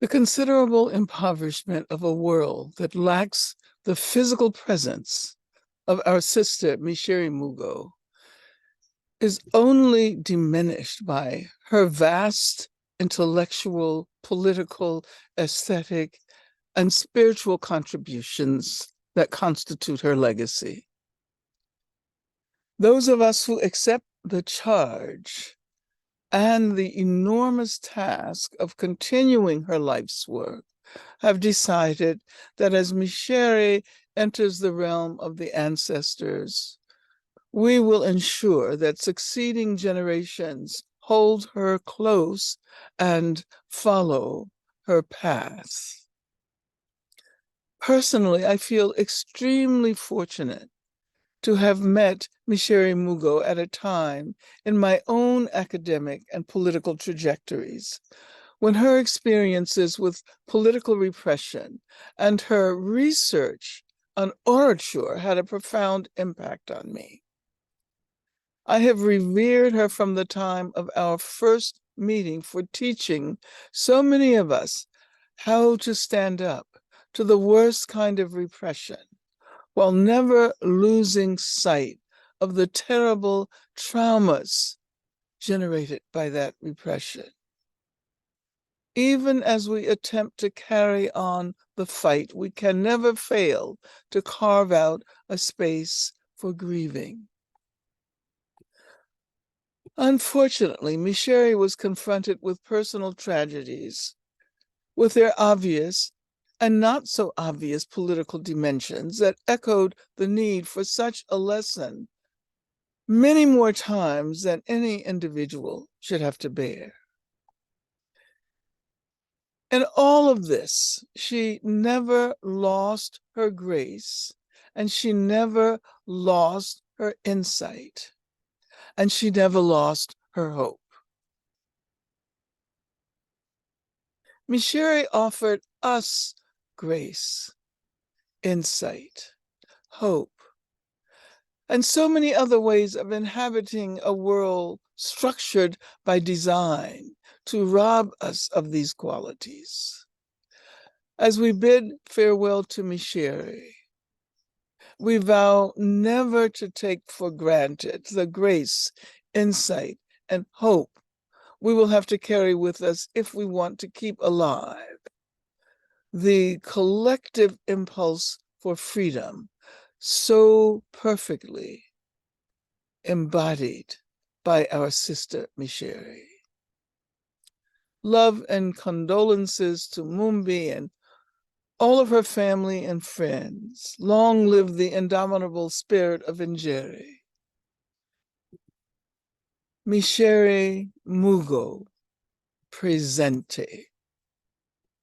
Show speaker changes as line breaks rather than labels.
The considerable impoverishment of a world that lacks the physical presence of our sister, Mĩcere Mũgo, is only diminished by her vast intellectual, political, aesthetic, and spiritual contributions that constitute her legacy. Those of us who accept the charge and the enormous task of continuing her life's work have decided that as Mĩcere enters the realm of the ancestors, we will ensure that succeeding generations hold her close and follow her path. Personally, I feel extremely fortunate to have met Mĩcere Mũgo at a time in my own academic and political trajectories, when her experiences with political repression and her research on orature had a profound impact on me. I have revered her from the time of our first meeting for teaching so many of us how to stand up to the worst kind of repression, while never losing sight of the terrible traumas generated by that repression. Even as we attempt to carry on the fight, we can never fail to carve out a space for grieving. Unfortunately, Mĩcere was confronted with personal tragedies, with their obvious and not so obvious political dimensions that echoed the need for such a lesson many more times than any individual should have to bear. In all of this, she never lost her grace, and she never lost her insight, and she never lost her hope. Mĩcere offered us grace, insight, hope, and so many other ways of inhabiting a world structured by design to rob us of these qualities. As we bid farewell to Mĩcere, we vow never to take for granted the grace, insight, and hope we will have to carry with us if we want to keep alive the collective impulse for freedom so perfectly embodied by our sister Mĩcere. Love and condolences to Mumbi and all of her family and friends. Long live the indomitable spirit of Njere. Mĩcere Mũgo, presente.